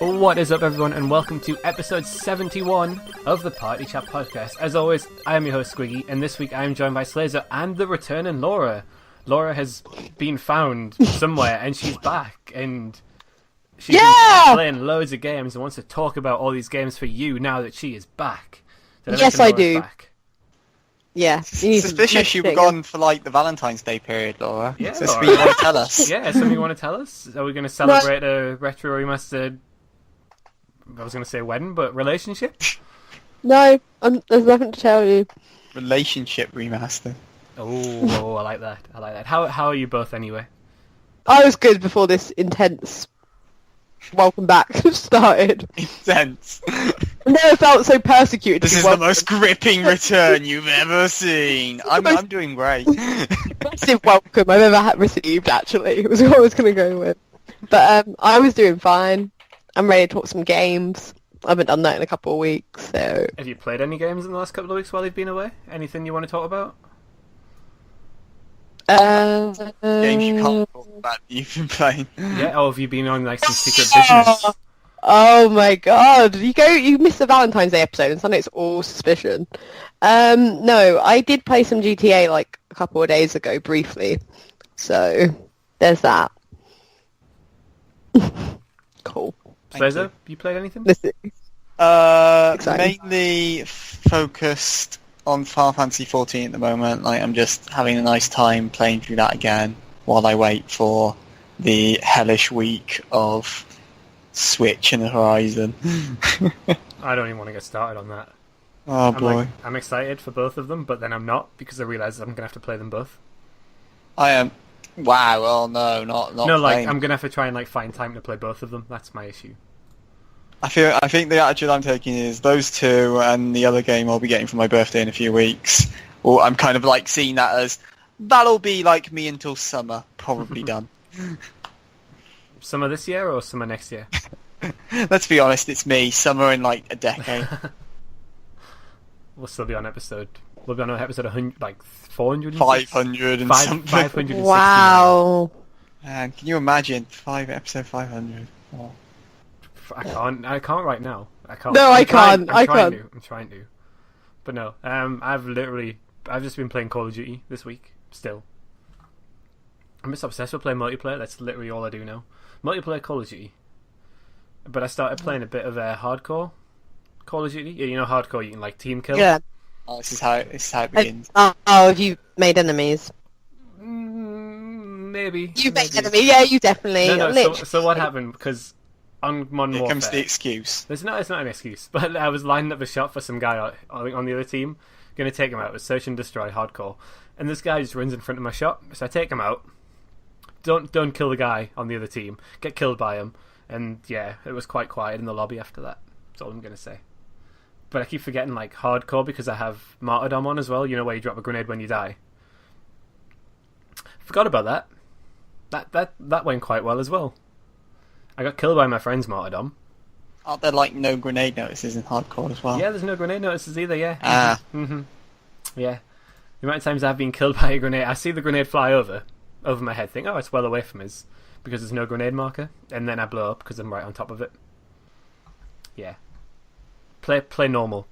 What is up, everyone, and welcome to episode 71 of the Party Chat Podcast. As always, I am your host, Squiggy, and this week I am joined by Slazo and the returning Laura. Laura has been found somewhere, and she's back, and she's been playing loads of games and wants to talk about all these games for you now that she is back. Yes, I do. Back. Yeah. Suspicious you were gone for, like, the Valentine's Day period, Laura. Yeah, so something you want to tell us? Yeah, something you want to tell us? Are we going to celebrate a retro remastered... I was going to say wedding, but relationship? No, there's nothing to tell you. Relationship remaster. Oh, I like that. How are you both anyway? I was good before this intense welcome back started. Intense. I never felt so persecuted. This is the most gripping return you've ever seen. I'm doing great. Massive welcome I've ever received, actually. It was what I was going to go with. But I was doing fine. I'm ready to talk some games. I haven't done that in a couple of weeks, so... Have you played any games in the last couple of weeks while you've been away? Anything you want to talk about? Games you can't talk about that you've been playing. Yeah, or have you been on, like, some secret business? Oh my god. You missed the Valentine's Day episode, and suddenly it's all suspicion. No, I did play some GTA, like, a couple of days ago, briefly. So, there's that. Cool. Slazo, you played anything? Mainly focused on Final Fantasy 14 at the moment. Like, I'm just having a nice time playing through that again while I wait for the hellish week of Switch and Horizon. I don't even want to get started on that. Oh boy. I'm excited for both of them, but then I'm not, because I realise I'm going to have to play them both. I am. Wow, well, no, not no, like, playing. I'm going to have to try and, like, find time to play both of them. That's my issue. I think the attitude I'm taking is those two and the other game I'll be getting for my birthday in a few weeks. Or I'm kind of, like, seeing that as, that'll be, like, me until summer, probably done. Summer this year or summer next year? Let's be honest, it's me. Summer in, like, a decade. We'll still be on episode... We'll be on episode 100, like 400? 500 and something. 569. Wow. Man, can you imagine? Episode 500. Oh. I can't right now. I can't. No, I can't. I'm trying to. But no, I've just been playing Call of Duty this week, still. I'm just obsessed with playing multiplayer. That's literally all I do now. Multiplayer Call of Duty. But I started playing a bit of hardcore Call of Duty. You know hardcore, you can, like, team kill. Yeah. Oh, this is how it begins. Have you made enemies? Maybe. You made enemies? Yeah, you definitely. No, so what happened? Because on Modern Warfare... Here comes the excuse. It's not an excuse, but I was lining up a shot for some guy on the other team, going to take him out. It was Search and Destroy hardcore. And this guy just runs in front of my shot, so I take him out. Don't kill the guy on the other team. Get killed by him. And yeah, it was quite quiet in the lobby after that. That's all I'm going to say. But I keep forgetting, like, hardcore because I have martyrdom on as well. You know, where you drop a grenade when you die. Forgot about that. That went quite well as well. I got killed by my friend's martyrdom. Aren't there, like, no grenade notices in hardcore as well? Yeah, there's no grenade notices either, yeah. Ah. Yeah. The amount of times I've been killed by a grenade, I see the grenade fly over my head, think, oh, it's well away from us, because there's no grenade marker, and then I blow up because I'm right on top of it. Yeah. Play normal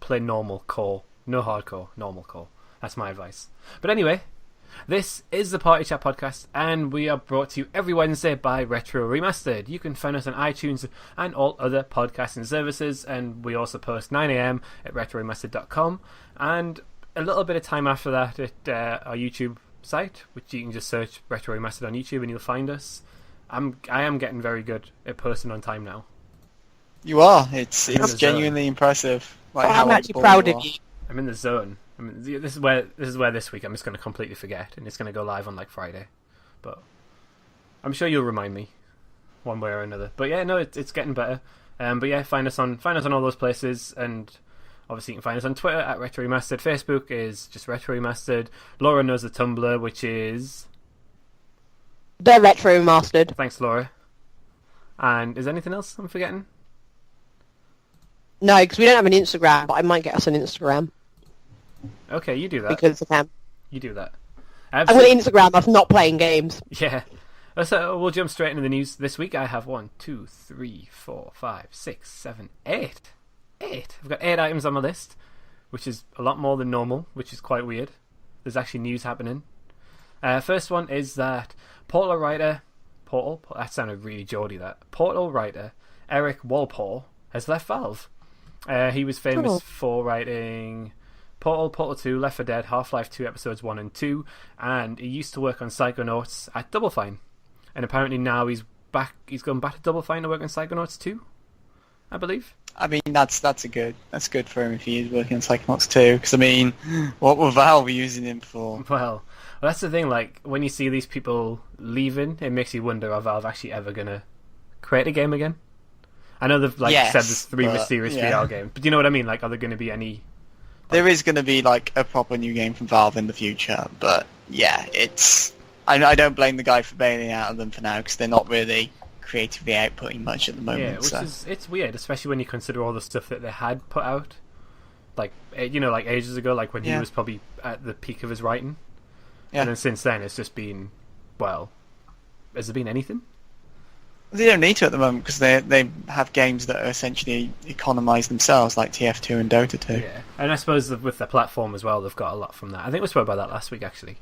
core. No hardcore, normal core. That's my advice. But anyway, this is the Party Chat Podcast, and we are brought to you every Wednesday by Retro Remastered. You can find us on iTunes and all other podcasting services, and we also post 9 AM at retroremastered.com, and a little bit of time after that at our YouTube site, which you can just search Retro Remastered on YouTube and you'll find us. I am getting very good at posting on time now. You are. It's genuinely impressive. Like, I'm actually proud of you. I'm in the zone. This is where this week I'm just going to completely forget, and it's going to go live on, like, Friday. But I'm sure you'll remind me one way or another. But yeah, no, it's getting better. But yeah, find us on all those places, and obviously you can find us on Twitter at Retro Remastered. Facebook is just Retro Remastered. Laura knows the Tumblr, which is The Retro Remastered. Thanks, Laura. And is there anything else I'm forgetting? No, because we don't have an Instagram, but I might get us an Instagram. Okay, you do that. Because of him. You do that. I'm going to Instagram us not playing games. Yeah. So we'll jump straight into the news. This week I have 1, 2, 3, 4, 5, 6, 7, 8. 8. I've got 8 items on my list, which is a lot more than normal, which is quite weird. There's actually news happening. First one is that Portal writer... That sounded really Geordie, that. Portal writer Eric Walpole has left Valve. He was famous for writing Portal, Portal 2, Left 4 Dead, Half-Life 2 Episodes 1 and 2, and he used to work on Psychonauts at Double Fine. And apparently now he's gone back to Double Fine to work on Psychonauts 2, I believe. I mean, that's good for him if he is working on Psychonauts 2, because I mean, what were Valve using him for? Well, that's the thing, like, when you see these people leaving, it makes you wonder, are Valve actually ever going to create a game again? I know they've said there's 3 mysterious VR games, but do you know what I mean? Like, are there going to be any... There is going to be, like, a proper new game from Valve in the future, but, yeah, it's... I don't blame the guy for bailing out of them for now, because they're not really creatively outputting much at the moment. Yeah, which is... It's weird, especially when you consider all the stuff that they had put out, like, you know, like, ages ago, like, when he was probably at the peak of his writing. Yeah. And then since then, it's just been, well, has there been anything? They don't need to at the moment because they have games that are essentially economised themselves, like TF2 and Dota 2. Yeah, and I suppose with their platform as well, they've got a lot from that. I think we spoke about that last week, actually.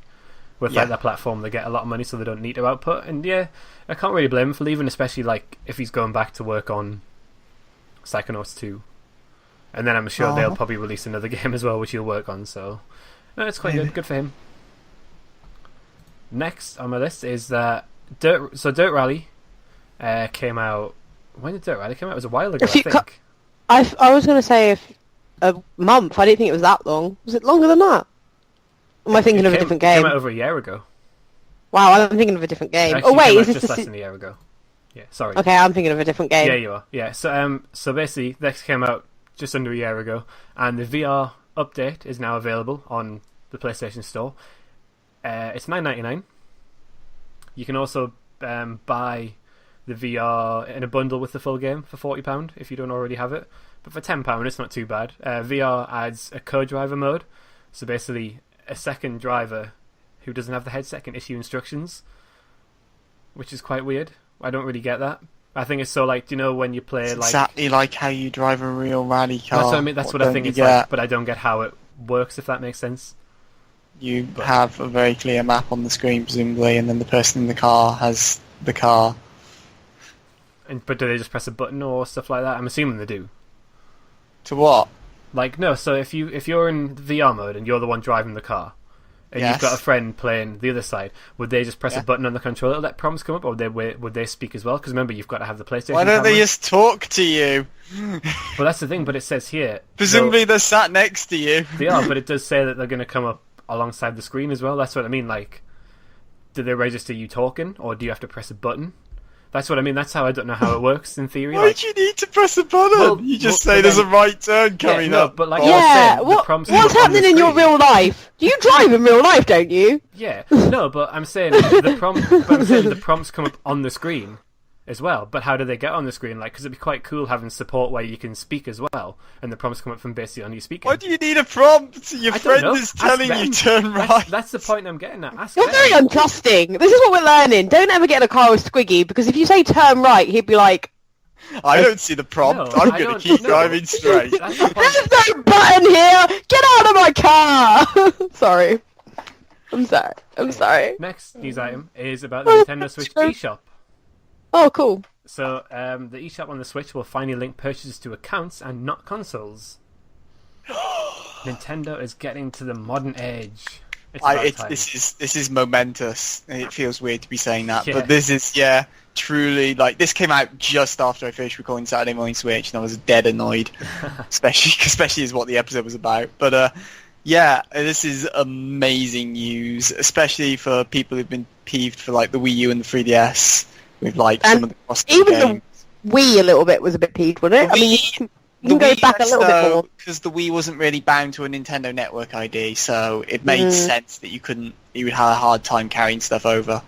With like their platform, they get a lot of money, so they don't need to output. And yeah, I can't really blame him for leaving, especially like if he's going back to work on Psychonauts 2. And then I'm sure they'll probably release another game as well, which he'll work on. So no, it's quite good for him. Next on my list is that Dirt Rally came out. When did Dirt Rally come out? It was a while ago, I think. I was going to say a month. I didn't think it was that long. Was it longer than that? Am I thinking of a different game? It came out over a year ago. Wow, I'm thinking of a different game. Actually, is this just less than a year ago? Yeah, sorry. Okay, I'm thinking of a different game. Yeah, you are. Yeah, so basically, this came out just under a year ago, and the VR update is now available on the PlayStation Store. It's $9.99. You can also buy the VR in a bundle with the full game for £40 if you don't already have it. But for £10, it's not too bad. VR adds a co-driver mode, so basically a second driver who doesn't have the headset can issue instructions, which is quite weird. I don't really get that. I think it's so like, do you know when you play like exactly like how you drive a real rally car? That's what I mean. That's what I think it's like, but I don't get how it works. If that makes sense. You have a very clear map on the screen, presumably, and then the person in the car has the car. But do they just press a button or stuff like that? I'm assuming they do. To what? Like, no, so if you're in VR mode and you're the one driving the car, and you've got a friend playing the other side, would they just press a button on the controller to let prompts come up, or would they speak as well? Because remember, you've got to have the PlayStation Why don't camera. they just talk to you? Well, that's the thing, but it says here... Presumably they're sat next to you. They are, but it does say that they're going to come up alongside the screen as well. That's what I mean, like, do they register you talking, or do you have to press a button? That's what I mean. That's how I don't know how it works in theory. Why do you need to press a button? Well, you just say there's a right turn coming up. But like I was saying, the prompts what's happening in your real life? Do you drive in real life, don't you? Yeah. No, but I'm saying the prompts come up on the screen as well. But how do they get on the screen? Like, because it'd be quite cool having support where you can speak as well, and the prompts come up from basically on you speaking. Why do you need a prompt? Your friend is telling you turn right. That's the point I'm getting at. You're very untrusting. This is what we're learning. Don't ever get in a car with Squiggy, because if you say turn right, he'd be like... I don't see the prompt. No, I'm going to keep driving straight. There's no button here! Get out of my car! Sorry. I'm sorry. Next news item is about the Nintendo Switch eShop. Oh, cool. So, the eShop on the Switch will finally link purchases to accounts and not consoles. Nintendo is getting to the modern age. This is momentous. It feels weird to be saying that, but this is truly like this came out just after I finished recording Saturday Morning Switch, and I was dead annoyed, especially as what the episode was about. But this is amazing news, especially for people who've been peeved for like the Wii U and the 3DS with like some of the cross-gen games. The Wii a little bit was a bit peeved, wasn't it? You can go back a little bit more. Because the Wii wasn't really bound to a Nintendo Network ID, so it made sense that you would have a hard time carrying stuff over.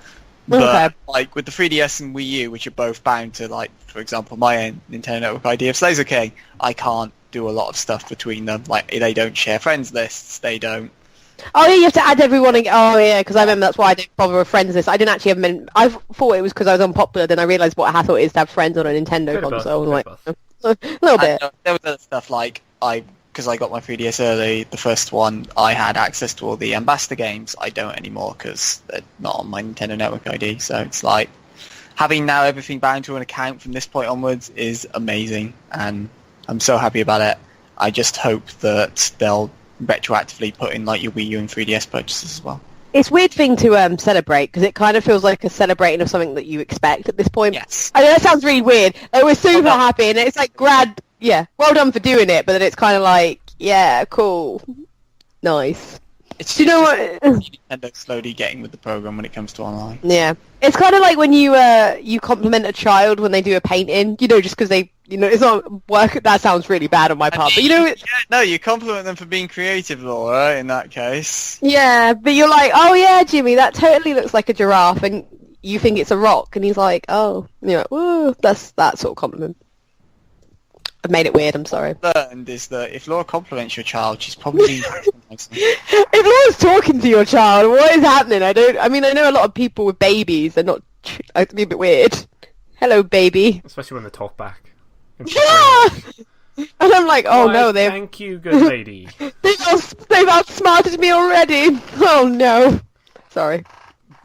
But like with the 3DS and Wii U, which are both bound to, like, for example, my Nintendo Network ID of Slazo King, I can't do a lot of stuff between them. Like, they don't share friends lists. They don't. Oh yeah, you have to add everyone. Oh yeah, because I remember that's why I didn't bother with friends list. I didn't actually have. I thought it was because I was unpopular. Then I realised what a hassle it is to have friends on a Nintendo console. Like a little bit. There was other stuff like because I got my 3DS early. The first one, I had access to all the Ambassador games. I don't anymore because they're not on my Nintendo Network ID. So it's like having now everything bound to an account from this point onwards is amazing, and I'm so happy about it. I just hope that they'll retroactively put in like your Wii U and 3DS purchases as well. It's a weird thing to celebrate because it kind of feels like a celebrating of something that you expect at this point. Yes. I know that sounds really weird. Like, we're super happy and it's like well done for doing it, but then it's kind of like, yeah, cool, nice. It's Do you know what? Nintendo slowly getting with the program when it comes to online. Yeah, it's kind of like when you compliment a child when they do a painting, just because they, it's not work. That sounds really bad on my part, but no, you compliment them for being creative, Laura. In that case, yeah, but you're like, oh yeah, Jimmy, that totally looks like a giraffe, and you think it's a rock, and he's like, oh, woo, that's that sort of compliment. I've made it weird, I'm sorry. Learned is that if Laura compliments your child, she's probably being If Laura's talking to your child, what is happening? I know a lot of people with babies are not... It'd be a bit weird. Hello, baby. Especially when they talk back. Yeah! And I'm like, oh no, they've... Thank you, good lady. they've outsmarted me already. Oh no. Sorry.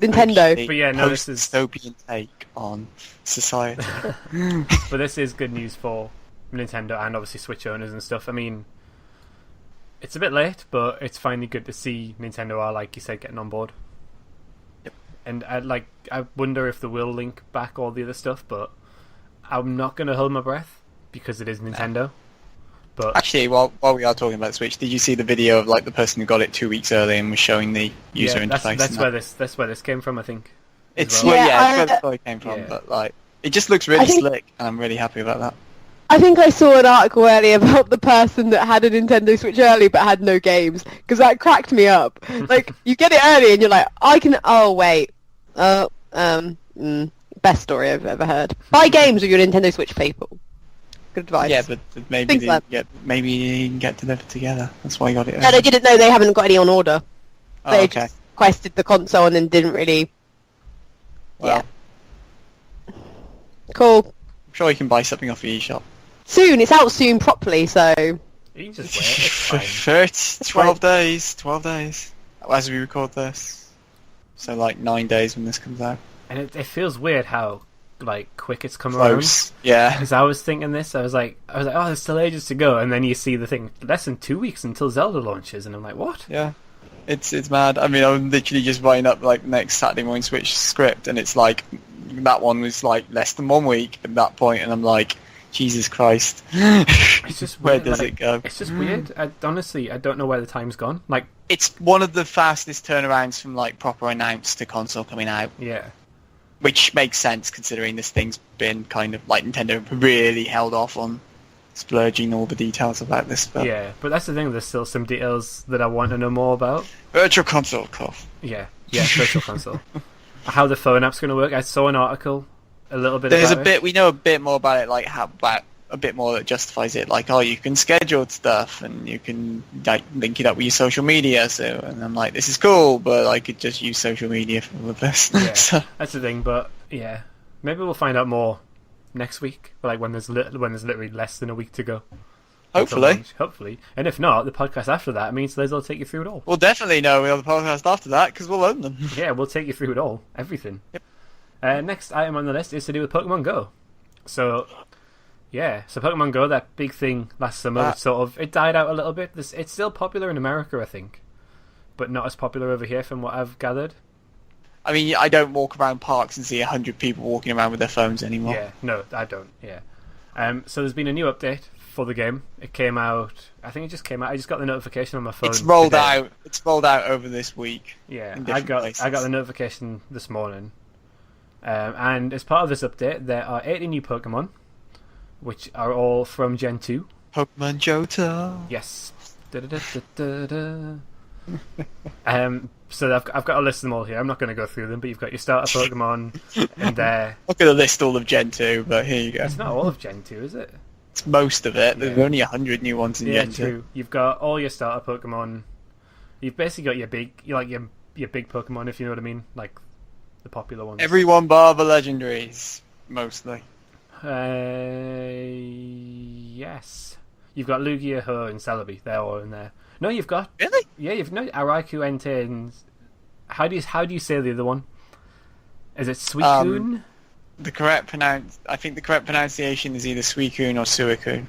Nintendo. But yeah, no, this is... dystopian take on society. But this is good news for Nintendo and obviously Switch owners and stuff. I mean, it's a bit late, but it's finally good to see Nintendo are, like you said, getting on board. Yep. And I wonder if they will link back all the other stuff, but I'm not going to hold my breath because it is Nintendo. But actually, while we are talking about Switch, did you see the video of like the person who got it 2 weeks early and was showing the user interface? That's where this came from, I think. It's well. it's where the story came from, but like it just looks really slick, and I'm really happy about that. I think I saw an article earlier about the person that had a Nintendo Switch early but had no games, because that cracked me up. Like, you get it early and you're like, best story I've ever heard. Buy games with your Nintendo Switch, people. Good advice. Yeah, but maybe you didn't get delivered together. That's why you got it early. No, they didn't know. They haven't got any on order. They okay. just requested the console and then didn't really... Well, yeah. Cool. I'm sure you can buy something off the eShop. Soon. It's out soon properly, so... You can just wait. It's fine. 12 days. 12 days. As we record this. So like 9 days when this comes out. And it feels weird how like quick it's come Close. around. Yeah. Because I was thinking this, I was like, oh, there's still ages to go, and then you see the thing less than 2 weeks until Zelda launches, and I'm like, what? Yeah. It's mad. I mean, I'm literally just writing up like next Saturday morning Switch script, and it's like that one was like less than 1 week at that point, and I'm like, Jesus Christ. It's just where weird, does it go? It's just weird. Honestly, I don't know where the time's gone. Like, it's one of the fastest turnarounds from like proper announced to console coming out. Yeah. Which makes sense considering this thing's been kind of like Nintendo really held off on splurging all the details about this. But yeah, but that's the thing. There's still some details that I want to know more about. Virtual Console, cough. Yeah, Virtual Console. How the phone app's going to work. I saw an article a little bit There's about a bit, we know a bit more about it, like a bit more that justifies it, like, oh, you can schedule stuff and you can like link it up with your social media, and I'm like, this is cool, but I could just use social media for all of this. Yeah, so. That's the thing, but yeah, maybe we'll find out more next week, like when there's literally less than a week to go. Hopefully. And if not, the podcast after that means Liz will take you through it all. We'll definitely know we'll have the podcast after that, because we'll own them. Yeah, we'll take you through it all. Everything. Yep. Next item on the list is to do with Pokemon Go. So Pokemon Go, that big thing last summer, it died out a little bit. It's still popular in America, I think, but not as popular over here from what I've gathered. I mean, I don't walk around parks and see 100 people walking around with their phones anymore. Yeah, no, I don't, yeah. So there's been a new update for the game. It came out, I think it just came out, I just got the notification on my phone. It's rolled out over this week. Yeah, I got the notification this morning. And as part of this update, there are 80 new Pokemon, which are all from Gen 2. Pokemon Johto. Yes. So I've got a list of them all here. I'm not going to go through them, but you've got your starter Pokemon, and I'm not going to list all of Gen 2, but here you go. It's not all of Gen 2, is it? It's most of it. Yeah. There's only 100 new ones in Yeah, Gen 2. true. You've got all your starter Pokemon. You've basically got your big Pokemon, if you know what I mean, like the popular ones. Everyone bar the legendaries, mostly. Yes. You've got Lugia, Ho, and Celebi. They're all in there. No, you've got. Really? Yeah, you've no Araiku, Entei, and how do you say the other one? Is it Suicune? I think the correct pronunciation is either Suicune or Suicune.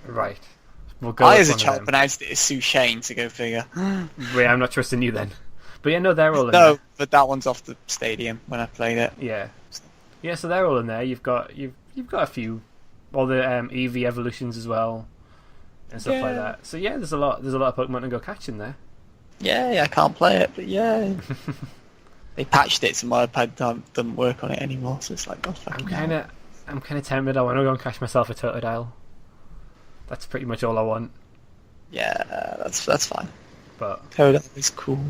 Right. We'll go I, with as a one of child, them. pronounced it as Sushane, to go figure. Wait, I'm not trusting you then. But yeah, no, they're all in No, there. but that one's off the stadium when I played it. Yeah. Yeah, so they're all in there. You've got a few, all the EV evolutions as well, and stuff like Yeah. that. So yeah, there's a lot of Pokemon to go catch in there. Yeah, I can't play it, but yeah. They patched it, so my iPad doesn't work on it anymore, so it's like, oh, fucking hell. I'm kind of tempted. I want to go and catch myself a Totodile. That's pretty much all I want. Yeah, that's fine. But Totodile is cool.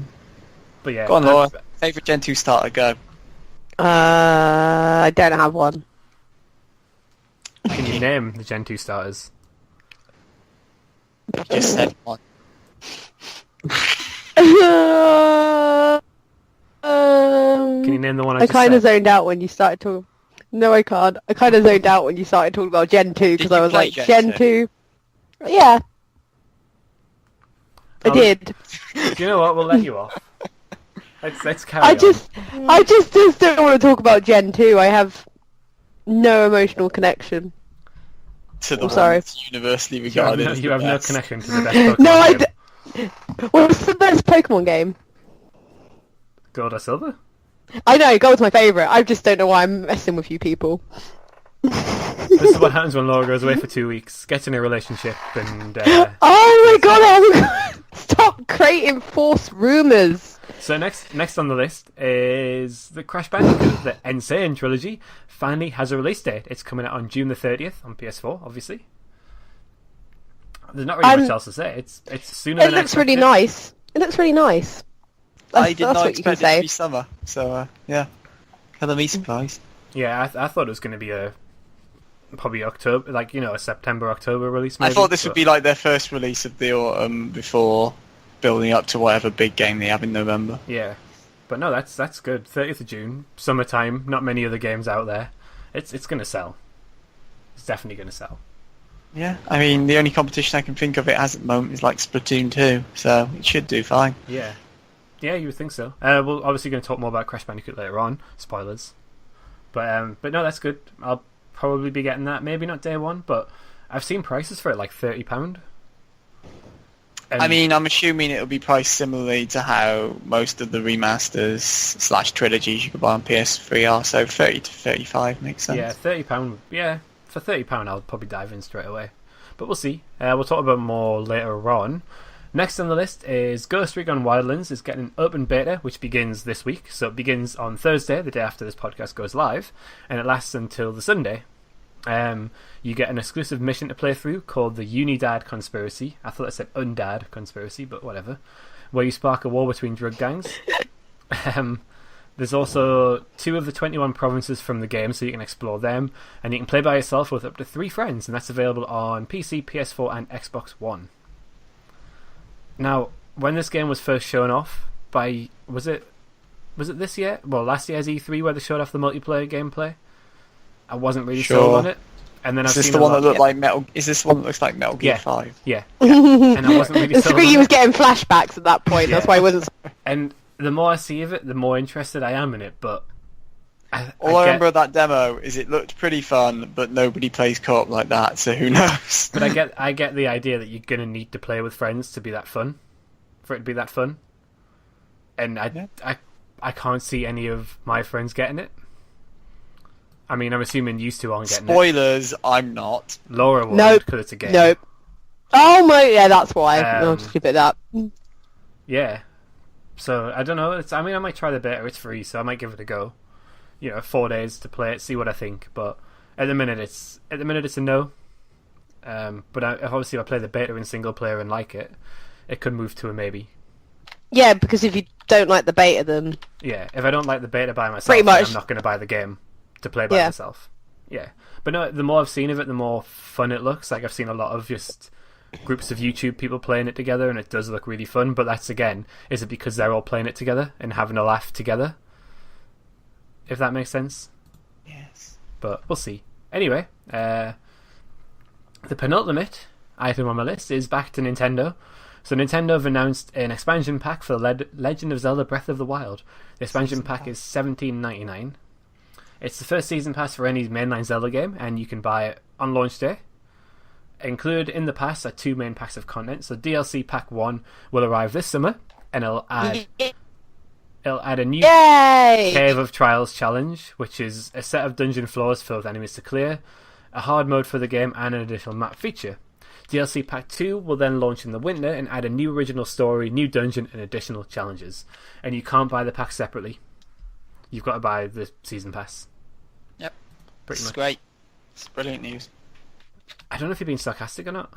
yeah, Go on, Laura. Favourite Gen 2 starter, go. I don't have one. Can you name the Gen 2 starters? You just said one. Can you name the one I I just kind of said? zoned out when you started talking. No, I can't. I kind of zoned out when you started talking about Gen 2 because Did you I was play like, Gen Gen 2? Yeah, I Oh, did. Do you know what? We'll let you off. Let's carry I on. just don't want to talk about Gen 2. I have no emotional connection. To the one sorry. that's universally You have regarded no, as you the have no best. connection to the best Pokemon No, I game. What's the best Pokemon game? Gold or Silver? I know, Gold's my favourite. I just don't know why I'm messing with you people. This is what happens when Laura goes away for 2 weeks, gets in a relationship, and Oh my god, stop creating false rumours. so next on the list is the Crash Bandicoot, the Insane trilogy. Finally has a release date. It's coming out on June the 30th on PS4, obviously. There's not really much else to say. It's sooner It than I looks really expected. nice. It looks really nice. I did not what you can expect it to say. be summer, so yeah. Color me surprised. Yeah, I thought it was going to be probably October, like a September October release. Maybe, I thought this would but- be like their first release of the autumn before building up to whatever big game they have in November. Yeah, but no, that's good. 30th of June, summertime. Not many other games out there. It's going to sell. It's definitely going to sell. Yeah, I mean the only competition I can think of it has at the moment is like Splatoon 2, so it should do fine. Yeah, you would think so. We're obviously going to talk more about Crash Bandicoot later on. Spoilers. But no, that's good. I'll probably be getting that. Maybe not day one, but I've seen prices for it like £30. I mean, I'm assuming it'll be priced similarly to how most of the remasters / trilogies you could buy on PS3 are, so 30 to 35 makes sense. yeah, £30. Yeah, for £30, I'll probably dive in straight away. But we'll see. We'll talk about more later on. Next on the list is Ghost Recon Wildlands is getting an open beta, which begins this week. So it begins on Thursday, the day after this podcast goes live, and it lasts until the Sunday. You get an exclusive mission to play through called the Unidad Conspiracy. I thought it said Undad Conspiracy, but whatever. Where you spark a war between drug gangs. There's also 2 of the 21 provinces from the game, so you can explore them, and you can play by yourself with up to 3 friends, and that's available on PC, PS4, and Xbox One. Now, when this game was first shown off by was it this year? Well, last year's E3 where they showed off the multiplayer gameplay. I wasn't really sold on it, and then Is I've this seen the a one lot- that looked like Metal? Is this the one that looks like Metal Gear Yeah. 5? Yeah, and I wasn't really And sold on Squiggy it. was getting flashbacks at that point. That's Yeah. why I wasn't. And the more I see of it, the more interested I am in it. But All I remember of that demo is it looked pretty fun, but nobody plays co-op like that, so who knows? But I get the idea that you're gonna need to play with friends to be that fun, for it to be that fun. And I can't see any of my friends getting it. I mean, I'm assuming you two aren't getting Spoilers, I'm not. it. Laura will, Nope. because it's a game. Nope. Oh my, yeah, that's why. I'll Um, just keep it that. Yeah. So I don't know. I mean, I might try the beta. It's free, so I might give it a go. 4 days to play it, see what I think. But at the minute, it's a no. But obviously, if I play the beta in single player and like it, it could move to a maybe. Yeah, because if you don't like the beta, then Yeah, if I don't like the beta by myself, Pretty then much. I'm not going to buy the game to play by Yeah. myself. Yeah. But no, the more I've seen of it, the more fun it looks. Like, I've seen a lot of just groups of YouTube people playing it together, and it does look really fun. But that's, again, is it because they're all playing it together and having a laugh together? If that makes sense. Yes. But we'll see. Anyway, the penultimate item on my list is back to Nintendo. So Nintendo have announced an expansion pack for Legend of Zelda Breath of the Wild. The expansion pack is $17.99. It's the first season pass for any mainline Zelda game, and you can buy it on launch day. Included in the pass are 2 main packs of content. So DLC Pack 1 will arrive this summer, and it'll add a new Cave of Trials challenge, which is a set of dungeon floors filled with enemies to clear, a hard mode for the game, and an additional map feature. DLC Pack 2 will then launch in the winter and add a new original story, new dungeon, and additional challenges. And you can't buy the pack separately. You've got to buy the season pass. Yep. Pretty much. It's great. It's brilliant news. I don't know if you're being sarcastic or not.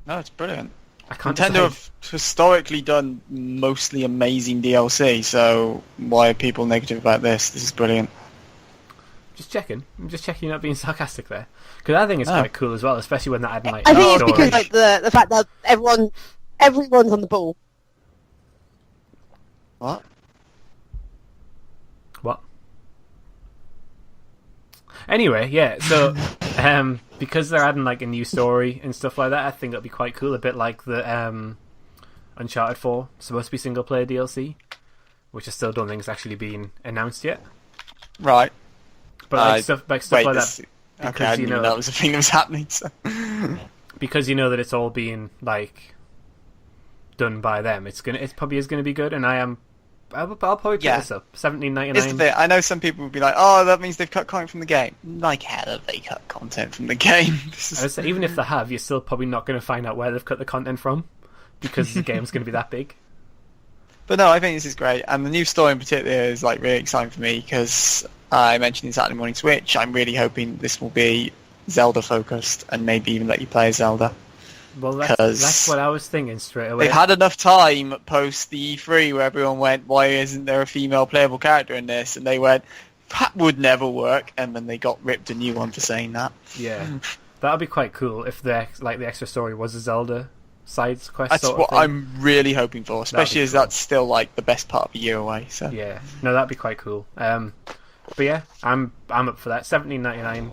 No, it's brilliant. I can't Nintendo decide. have historically done mostly amazing DLC, so why are people negative about this? This is brilliant. Just checking. I'm just checking you're not being sarcastic there. Because I think it's quite cool as well, especially when they're adding like... I think it's story. because like the fact that everyone's on the ball. What? What? Anyway, yeah, so because they're adding like a new story and stuff like that, I think it'll be quite cool. A bit like the Uncharted 4 supposed to be single player DLC, which I still don't think is actually been announced yet. Right. But stuff like that. Okay, I didn't even know that was a thing that was happening. So. Because you know that it's all being like done by them, it probably is going to be good, and I'll probably pick this up. $17.99. Here's the thing. I know some people would be like, "Oh, that means they've cut content from the game." Like hell, have they cut content from the game? I would say, even if they have, you're still probably not going to find out where they've cut the content from, because the game's going to be that big. But no, I think this is great, and the new story in particular is like really exciting for me because I mentioned in Saturday Morning Switch. I'm really hoping this will be Zelda focused and maybe even let you play as Zelda. Well, that's what I was thinking straight away. They've had enough time post the E3 where everyone went, "Why isn't there a female playable character in this?" And they went, "That would never work," and then they got ripped a new one for saying that. Yeah, that would be quite cool if the extra story was a Zelda side quest. That's sort of what thing. I'm really hoping for, especially as that's still like the best part of a year away. So yeah, no, that'd be quite cool. But yeah, I'm up for that. $17.99.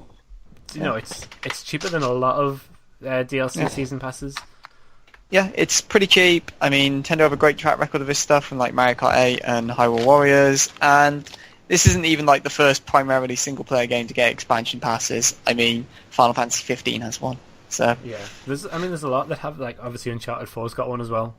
You know, it's cheaper than a lot of DLC season passes. Yeah, it's pretty cheap. I mean, Nintendo have a great track record of this stuff from like Mario Kart 8 and Hyrule Warriors, and this isn't even like the first primarily single-player game to get expansion passes. I mean, Final Fantasy 15 has one. So yeah, there's a lot that have, like, obviously Uncharted 4's got one as well.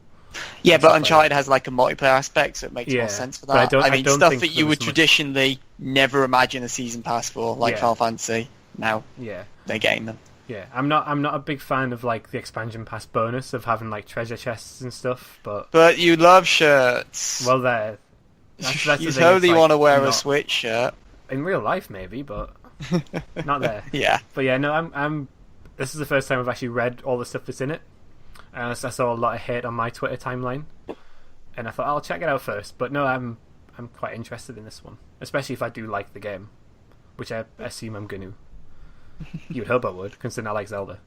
Yeah, but Uncharted has like a multiplayer aspect, so it makes more sense for that. But I mean, don't stuff think that you would traditionally never imagine a season pass for, like Final Fantasy. Now, they're getting them. Yeah, I'm not a big fan of like the expansion pass bonus of having like treasure chests and stuff, but you love shirts. Well, that's you totally want to wear a Switch shirt in real life, maybe, but not there. Yeah, but yeah, no, I'm. This is the first time I've actually read all the stuff that's in it. I saw a lot of hate on my Twitter timeline, and I thought I'll check it out first. But no, I'm quite interested in this one, especially if I do like the game, which I assume I'm going to. You'd hope I would, considering I like Zelda.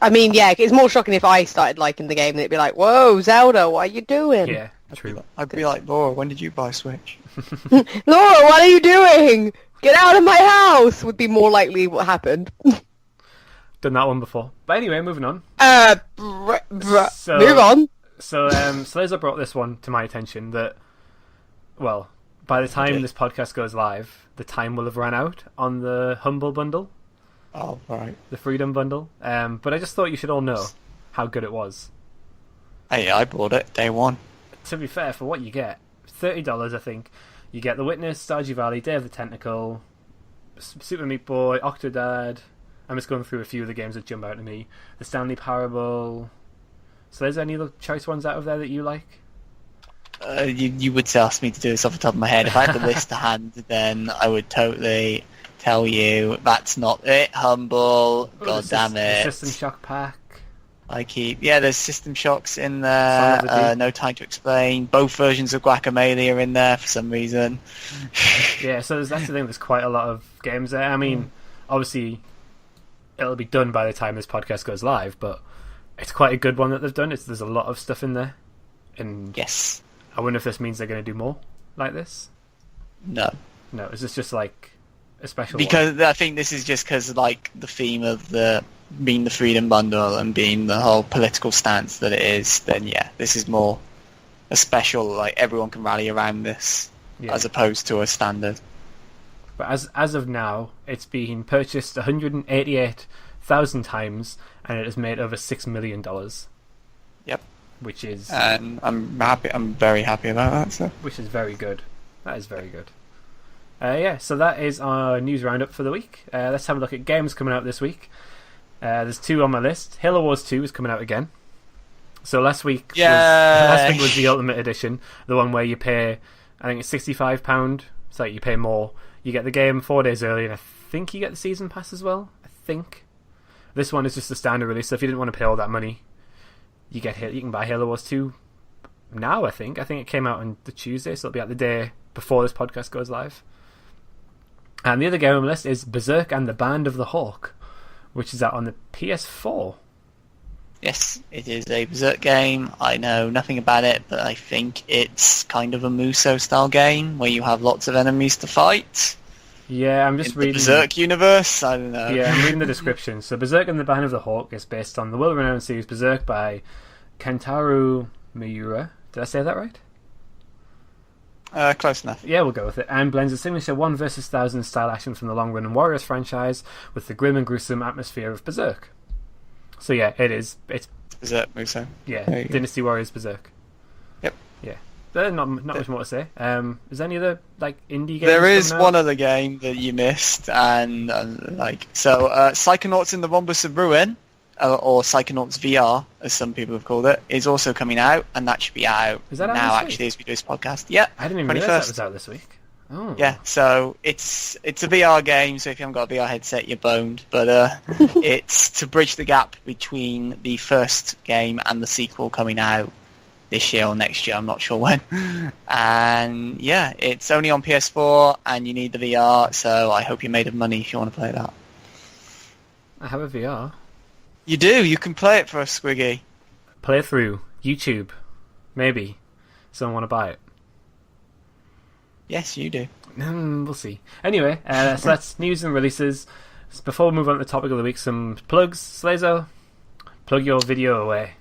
I mean, yeah, it's more shocking if I started liking the game and it'd be like, "Whoa, Zelda, what are you doing?" Yeah, true. I'd be like, "Laura, when did you buy a Switch?" Laura, what are you doing? Get out of my house! Would be more likely what happened. Done that one before. But anyway, moving on. Move on. So, Slazo brought this one to my attention that, well, by the time this podcast goes live, the time will have run out on the Humble Bundle. Oh, right. The Freedom Bundle. But I just thought you should all know how good it was. Hey, I bought it day one. To be fair, for what you get, $30, I think. You get The Witness, Stardew Valley, Day of the Tentacle, Super Meat Boy, Octodad. I'm just going through a few of the games that jump out to me. The Stanley Parable. So there's any other choice ones out of there that you like? You would ask me to do this off the top of my head. If I had the list to hand, then I would totally tell you that's not it. Humble, God damn it. The System Shock pack. There's System Shocks in there. No Time to Explain. Both versions of Guacamelee are in there for some reason. Yeah, so that's the thing. There's quite a lot of games there. I mean, Obviously, it'll be done by the time this podcast goes live, but it's quite a good one that they've done. There's a lot of stuff in there, and Yes. I wonder if this means they're going to do more like this. No. No, is this just like a special one? Because I think this is just because, like, the theme of the being the Freedom Bundle and being the whole political stance that it is, then yeah, this is more a special, like, everyone can rally around this, as opposed to a standard. But as of now, it's been purchased 188,000 times, and it has made over $6 million. Yep. Which is... And I'm very happy about that, so. Which is very good. That is very good. So that is our news roundup for the week. Let's have a look at games coming out this week. There's 2 on my list. Halo Wars 2 is coming out again. So last week was the Ultimate Edition, the one where you pay, I think it's £65. So you pay more. You get the game 4 days early, and I think you get the season pass as well. I think. This one is just the standard release. So if you didn't want to pay all that money, you can buy Halo Wars 2 now. I think it came out on the Tuesday, so it'll be out the day before this podcast goes live. And the other game on the list is Berserk and the Band of the Hawk, which is out on the PS4. Yes, it is a Berserk game. I know nothing about it, but I think it's kind of a Muso-style game where you have lots of enemies to fight. Yeah, I'm just reading... the Berserk universe? I don't know. Yeah, I'm reading the description. So Berserk and the Band of the Hawk is based on the well-renowned series Berserk by Kentaro Miura. Did I say that right? Close enough. Yeah, we'll go with it. And blends a signature 1 vs 1000 style action from the long-running Warriors franchise with the grim and gruesome atmosphere of Berserk. So yeah, it is. It's Berserk Muso. Yeah, Dynasty Warriors Berserk. Yep. Yeah. There's not much more to say. Is there any other like indie games? There is one other game that you missed, and Psychonauts in the Rhombus of Ruin, or Psychonauts VR, as some people have called it, is also coming out, and that should be out is that now. out Actually, as we do this podcast, yeah. I didn't even realize that was out this week. Oh. Yeah, so it's a VR game, so if you haven't got a VR headset, you're boned. But it's to bridge the gap between the first game and the sequel coming out this year or next year, I'm not sure when. And yeah, it's only on PS4, and you need the VR, so I hope you're made of money if you want to play that. I have a VR. You do, you can play it for us, Squiggy. Play through YouTube. Maybe. Someone want to buy it. Yes, you do. We'll see. Anyway, so that's news and releases. So before we move on to the topic of the week, some plugs. Slazo, plug your video away.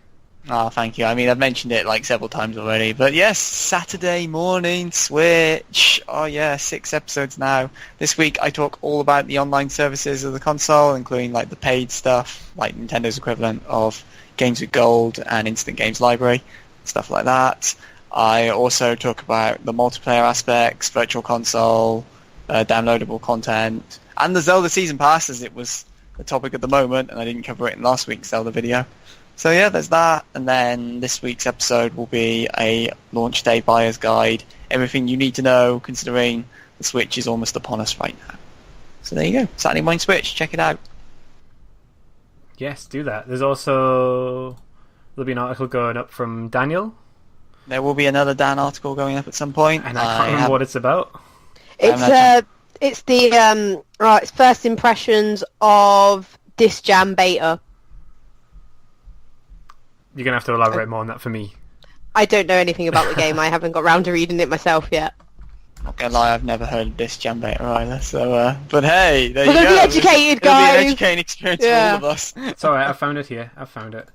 Oh, thank you. I mean, I've mentioned it like several times already. But yes, Saturday morning, Switch. Oh yeah, 6 episodes now. This week I talk all about the online services of the console, including like the paid stuff, like Nintendo's equivalent of Games with Gold and Instant Games Library, stuff like that. I also talk about the multiplayer aspects, Virtual Console, downloadable content, and the Zelda Season Pass, as it was the topic at the moment, and I didn't cover it in last week's Zelda video. So yeah, there's that, and then this week's episode will be a launch day buyer's guide, everything you need to know, considering the Switch is almost upon us right now. So there you go, Saturday morning Switch, check it out. Yes, do that. There'll be an article going up from Daniel. There will be another Dan article going up at some point. And I can't remember what it's about. It's it's first impressions of Disc Jam Beta. You're going to have to elaborate more on that for me. I don't know anything about the game. I haven't got round to reading it myself yet. Not gonna lie, I've never heard of Disc Jam Beta either, so, but hey, there you go. Be educated, guys! It'll be an educating experience for all of us. It's alright, I found it here. I found it.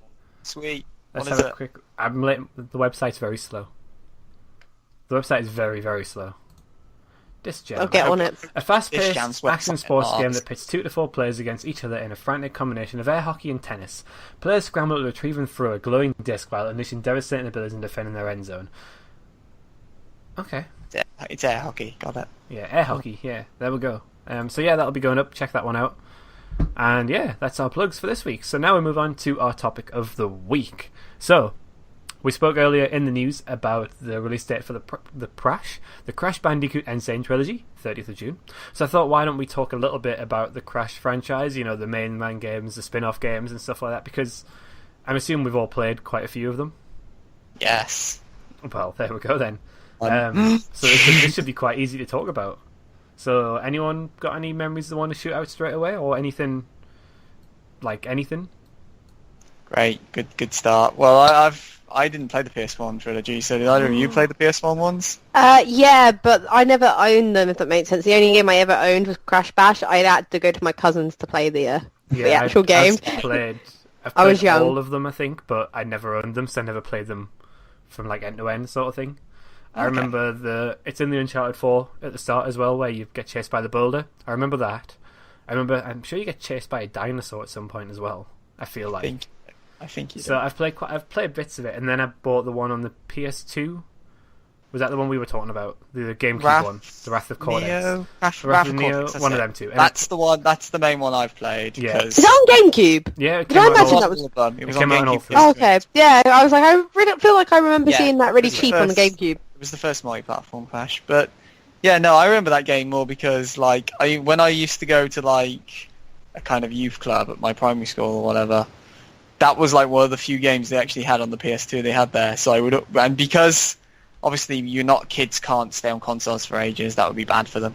Sweet. Let's what have is a quick... The website's very slow. The website is very, very slow. Disc Jam. I'll get on it. A fast-paced action sports game that pits 2 to 4 players against each other in a frantic combination of air hockey and tennis. Players scramble to retrieve and throw a glowing disc while unleashing devastating abilities and defending their end zone. Okay. It's air hockey, got it. Yeah, air hockey, yeah. There we go. So yeah, that'll be going up. Check that one out. And yeah, that's our plugs for this week. So now we move on to our topic of the week. So, we spoke earlier in the news about the release date for the Crash Bandicoot Insane Trilogy, 30th of June. So I thought, why don't we talk a little bit about the Crash franchise, you know, the mainline games, the spin-off games and stuff like that, because I'm assuming we've all played quite a few of them. Yes. Well, there we go then. So this should be quite easy to talk about. So, anyone got any memories they want to shoot out straight away, or anything? Like anything? Great, good start. Well, I didn't play the PS1 trilogy, so did either of you play the PS1 ones? Yeah, but I never owned them, if that makes sense. The only game I ever owned was Crash Bash. I had to go to my cousins to play the actual game. I've played I was young. all of them, I think, but I never owned them, so I never played them from like end to end sort of thing. I remember it's in the Uncharted 4 at the start as well, where you get chased by the boulder. I remember that. I'm sure you get chased by a dinosaur at some point as well. I feel like. I think you do. So I've played bits of it, and then I bought the one on the PS2. Was that the one we were talking about? The GameCube one, the Wrath of Cortex. Neo? Wrath of Neo, Cortex, one of them two. And that's the one. That's the main one I've played. Yeah. Is that on GameCube? Yeah, Did I imagine that was? It was came on out on all GameCube. three. Oh, okay. Yeah, I was like, I really feel like I remember Yeah, seeing that really it was the cheap on the first- GameCube. It was the first multi-platform Crash, but yeah, no, I remember that game more because like when I used to go to like a kind of youth club at my primary school or whatever, that was like one of the few games they actually had on the PS2 they had there. So I would, and because obviously kids can't stay on consoles for ages, that would be bad for them.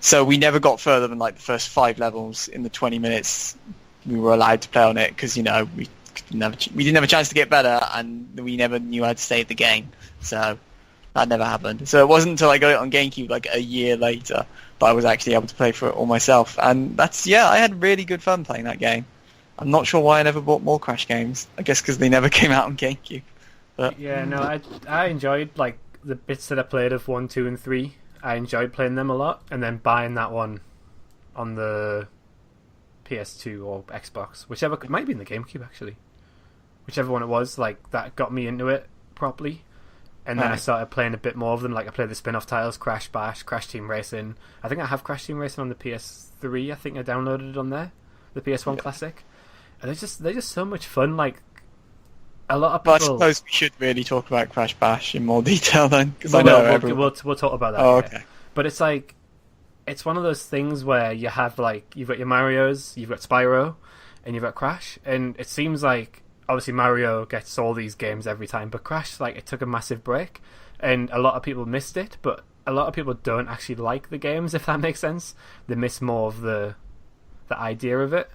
So we never got further than like the first 5 levels in the 20 minutes we were allowed to play on it because we didn't have a chance to get better, and we never knew how to save the game. So that never happened. So it wasn't until I got it on GameCube like a year later that I was actually able to play for it all myself. And I had really good fun playing that game. I'm not sure why I never bought more Crash games. I guess because they never came out on GameCube. But yeah, no, I enjoyed like the bits that I played of 1, 2, and 3. I enjoyed playing them a lot, and then buying that one on the PS2 or Xbox, whichever. It might be in the GameCube actually. Whichever one it was, like that got me into it properly. And then I started playing a bit more of them. Like I played the spin-off titles, Crash Bash, Crash Team Racing. I think I have Crash Team Racing on the PS3. I think I downloaded it on there, the PS1 Classic. And they're just so much fun. Like a lot of people. I suppose we should really talk about Crash Bash in more detail then, because We'll talk about that. Oh, yeah. okay. But it's like it's one of those things where you have like you've got your Marios, you've got Spyro, and you've got Crash, and it seems like obviously Mario gets all these games every time, but Crash, like, it took a massive break, and a lot of people missed it, but a lot of people don't actually like the games, if that makes sense. They miss more of the idea of it.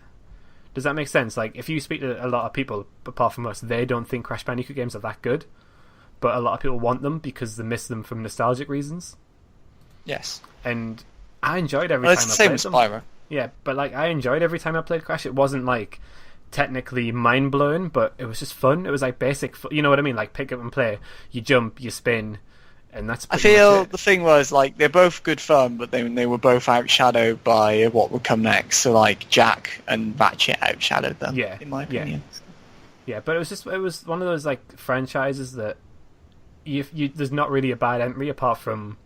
Does that make sense? Like, if you speak to a lot of people, apart from us, they don't think Crash Bandicoot games are that good, but a lot of people want them because they miss them from nostalgic reasons. Yes. And I enjoyed every time I played them. It's the same with Spyro. Yeah, but like I enjoyed every time I played Crash. It wasn't like technically mind-blowing, but it was just fun. It was like basic, you know what I mean? Like pick up and play. You jump, you spin, and that's I pretty feel much it. the thing was, like, they're both good fun, but they were both outshadowed by what would come next. So, like, Jack and Ratchet outshadowed them, Yeah, in my opinion. Yeah, but it was one of those like franchises that you there's not really a bad entry apart from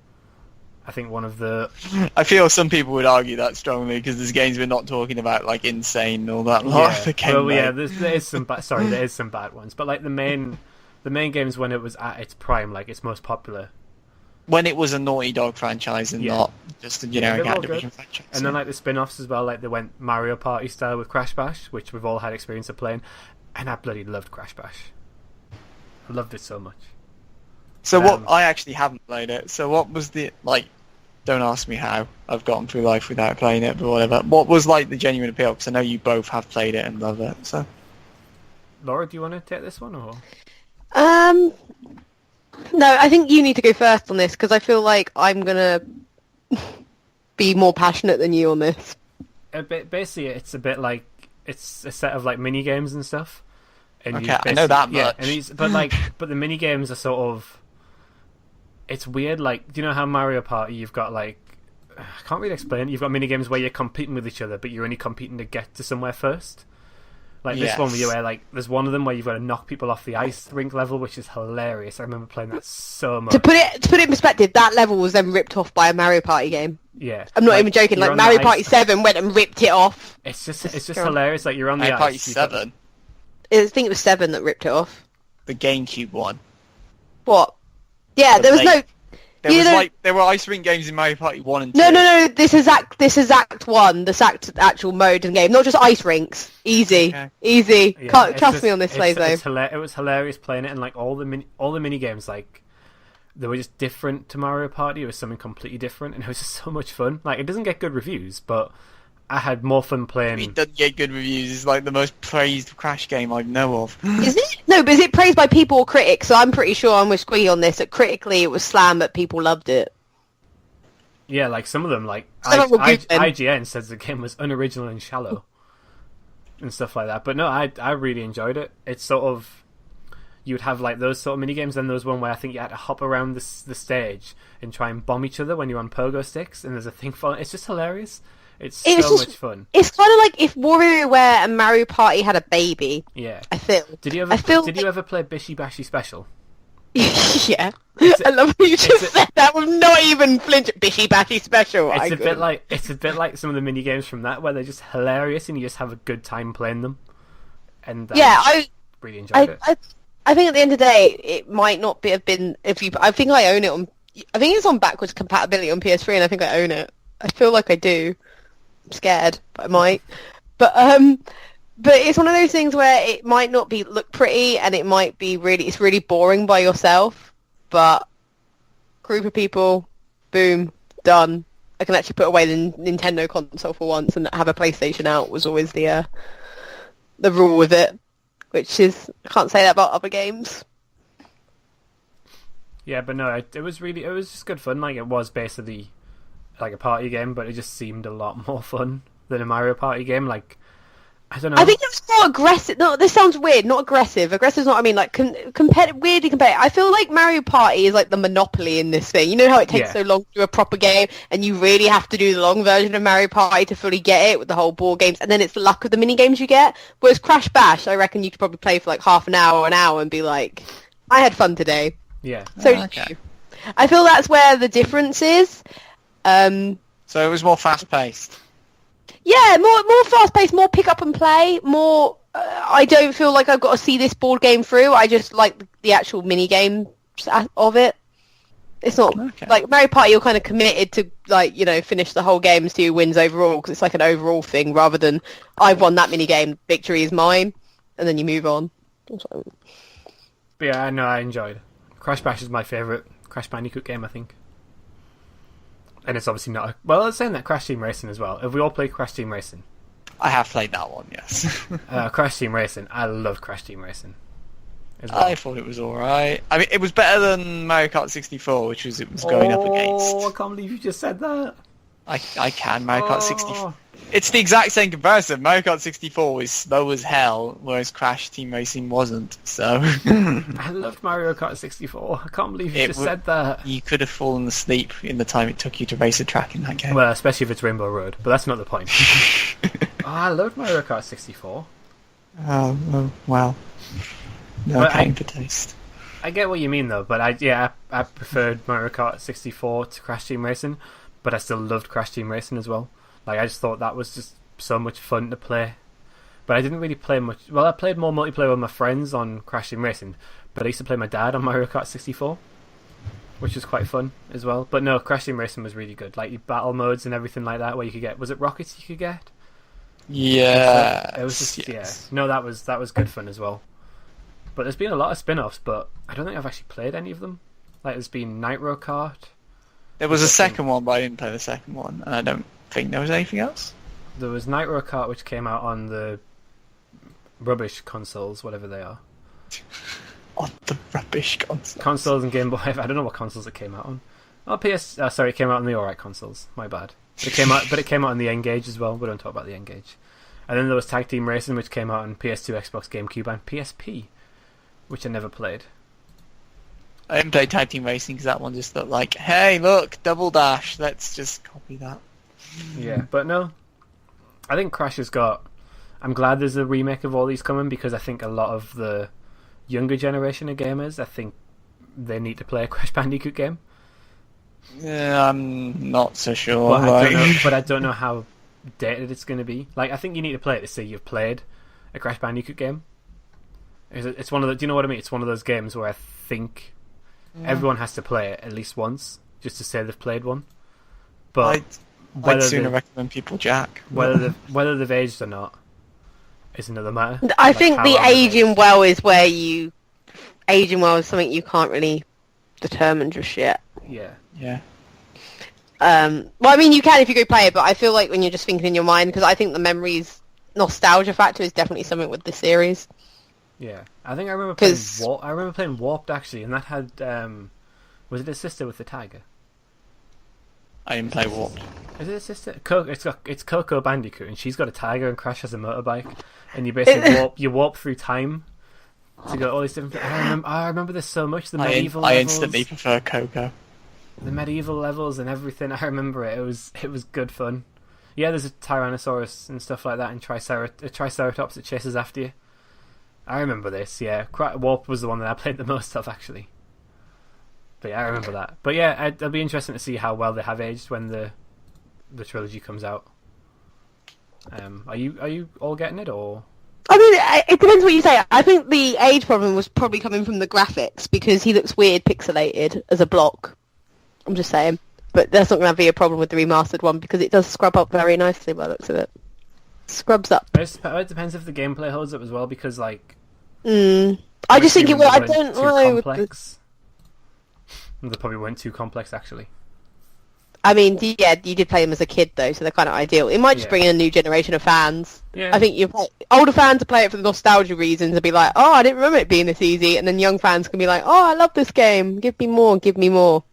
I think one of the... I feel some people would argue that strongly because there's games we're not talking about, like Insane and all that. There is some bad ones, but like the main games when it was at its prime, like its most popular. When it was a Naughty Dog franchise and not just a generic Activision franchise. And then like the spin-offs as well, like they went Mario Party style with Crash Bash, which we've all had experience of playing, and I bloody loved Crash Bash. I loved it so much. So I actually haven't played it. So what was the, like, don't ask me how I've gotten through life without playing it, but whatever. What was, like, the genuine appeal? Because I know you both have played it and love it, so... Laura, do you want to take this one, or...? No, I think you need to go first on this, because I feel like I'm going to be more passionate than you on this. Basically, it's a bit like... It's a set of, like, mini-games and stuff. And okay, I know that much. Yeah, but the mini games are sort of. It's weird. Like, do you know how Mario Party? You've got like, I can't really explain. You've got mini games where you're competing with each other, but you're only competing to get to somewhere first. Like this one where like, there's one of them where you've got to knock people off the ice rink level, which is hilarious. I remember playing that so much. To put it in perspective, that level was then ripped off by a Mario Party game. Yeah, I'm not even joking. Like Mario Party 7 went and ripped it off. It's just hilarious. Like you're on the Mario ice. Party 7. I think it was 7 that ripped it off. The GameCube one. What? Yeah, there was no... There were ice rink games in Mario Party 1 and 2. No, this is Act 1, this actual mode in the game, not just ice rinks. Easy. Okay. Easy. Yeah, Trust me on this, Slazo. It was hilarious playing it, and like all the mini games, like they were just different to Mario Party. It was something completely different, and it was just so much fun. Like, it doesn't get good reviews, but I had more fun playing. It doesn't get good reviews. It's like the most praised Crash game I know of. Is it? No, but is it praised by people or critics? So I'm pretty sure I'm with Squiggy on this. That critically it was slammed, but people loved it. Yeah, like some of them, like IGN IGN says the game was unoriginal and shallow and stuff like that. But no, I really enjoyed it. It's sort of, you would have like those sort of mini games. Then there was one where I think you had to hop around the stage and try and bomb each other when you're on pogo sticks. And there's a thing for it. It's just hilarious. It's so much fun. It's kind of like if WarioWare and Mario Party had a baby. Yeah. I feel. Did you ever play Bishi Bashi Special? Yeah. I love how you just said that with not even flinch. Bishi Bashi Special. It's a bit like some of the mini games from that, where they're just hilarious and you just have a good time playing them. And I really enjoyed it. I think at the end of the day, it might not have been I think I own it on. I think it's on backwards compatibility on PS3, and I think I own it. I feel like I do. I'm scared, but I might. But it's one of those things where it might not look pretty, and it might be it's really boring by yourself. But group of people, boom, done. I can actually put away the Nintendo console for once and have a PlayStation out was always the rule with it, which is, I can't say that about other games. Yeah, but no, it was just good fun. Like, it was basically like a party game, but it just seemed a lot more fun than a Mario Party game. Like, I don't know. I think it was more aggressive. No, this sounds weird. Not aggressive. Aggressive's not what I mean. Like, weirdly competitive. I feel like Mario Party is like the Monopoly in this thing. You know how it takes so long to do a proper game, and you really have to do the long version of Mario Party to fully get it with the whole board games, and then it's the luck of the mini games you get. Whereas Crash Bash, I reckon you could probably play for like half an hour, and be like, I had fun today. Yeah. So okay. I feel that's where the difference is. So it was more fast-paced. Yeah, more fast-paced, more pick up and play, more... I don't feel like I've got to see this board game through. I just like the actual mini-game of it. It's not... Okay. Like, Mario Party, you're kind of committed to, like, you know, finish the whole game and see who wins overall, because it's like an overall thing, rather than, I've won that mini-game, victory is mine, and then you move on. But yeah, no, I enjoyed it. Crash Bash is my favourite Crash Bandicoot game, I think. And it's obviously not... Well, I was saying that Crash Team Racing as well. Have we all played Crash Team Racing? I have played that one, yes. Crash Team Racing. I love Crash Team Racing. Well. I thought it was alright. I mean, it was better than Mario Kart 64, which was going up against. Oh, I can't believe you just said that. I can. Mario Kart 64. It's the exact same comparison. Mario Kart 64 was slow as hell, whereas Crash Team Racing wasn't, so... I loved Mario Kart 64. I can't believe you just said that. You could have fallen asleep in the time it took you to race a track in that game. Well, especially if it's Rainbow Road, but that's not the point. I loved Mario Kart 64. Oh, well. No pain for taste. I get what you mean, though, but I preferred Mario Kart 64 to Crash Team Racing, but I still loved Crash Team Racing as well. Like, I just thought that was just so much fun to play. But I didn't really play much... Well, I played more multiplayer with my friends on Crash Team Racing, but I used to play my dad on Mario Kart 64, which was quite fun as well. But no, Crash Team Racing was really good. Like, your battle modes and everything like that, where you could get... Was it rockets you could get? Yeah. It was just... Yes. Yeah. No, that was good fun as well. But there's been a lot of spin-offs, but I don't think I've actually played any of them. Like, there's been Nitro Kart. There was a second one, but I didn't play the second one, and I don't think there was anything else. There was Nitro Kart, which came out on the rubbish consoles, whatever they are. On the rubbish consoles. Consoles and Game Boy. I don't know what consoles it came out on. Oh, sorry, it came out on the alright consoles. My bad. It came out on the N-Gage as well. We don't talk about the N-Gage. And then there was Tag Team Racing, which came out on PS2, Xbox, GameCube, and PSP, which I never played. I didn't play Tag Team Racing because that one just looked like, hey, look, Double Dash. Let's just copy that. Yeah, but no. I think Crash has got... I'm glad there's a remake of all these coming, because I think a lot of the younger generation of gamers, I think they need to play a Crash Bandicoot game. Yeah, I'm not so sure. But I don't know how dated it's going to be. Like, I think you need to play it to say you've played a Crash Bandicoot game. It's one of the... Do you know what I mean? It's one of those games where I think everyone has to play it at least once, just to say they've played one. But I'd sooner recommend people Jack. Whether they've aged or not is another matter. I think the aging well is where you... Aging well is something you can't really determined just yet. Yeah. Yeah. Well, I mean, you can if you go play it, but I feel like when you're just thinking in your mind, because I think the memories, nostalgia factor is definitely something with this series. Yeah. I think I remember playing 'Cause- I remember playing Warped, actually, and that had... was it a sister with the tiger? I didn't play Warped. Is it a sister? It's Coco Bandicoot, and she's got a tiger, and Crash has a motorbike, and you basically warp through time to go all these different... I remember this so much, the medieval I levels. instantly prefer Coco. The medieval levels and everything. I remember it. It was good fun. Yeah, there's a Tyrannosaurus and stuff like that, and a Triceratops that chases after you. I remember this. Yeah, Warp was the one that I played the most of, actually. But yeah, I remember that. But yeah, it'll be interesting to see how well they have aged when the trilogy comes out. Are you all getting it, or? I mean, it depends what you say. I think the age problem was probably coming from the graphics, because he looks weird pixelated as a block. I'm just saying. But that's not going to be a problem with the remastered one, because it does scrub up very nicely by the looks of it. Scrubs up. It depends if the gameplay holds up as well, because like... I just think it will. I don't know. Complex. They probably weren't too complex, actually. I mean, yeah, you did play them as a kid, though, so they're kind of ideal. It might just bring in a new generation of fans. Yeah. I think older fans will play it for the nostalgia reasons and be like, oh, I didn't remember it being this easy. And then young fans can be like, oh, I love this game. Give me more, give me more.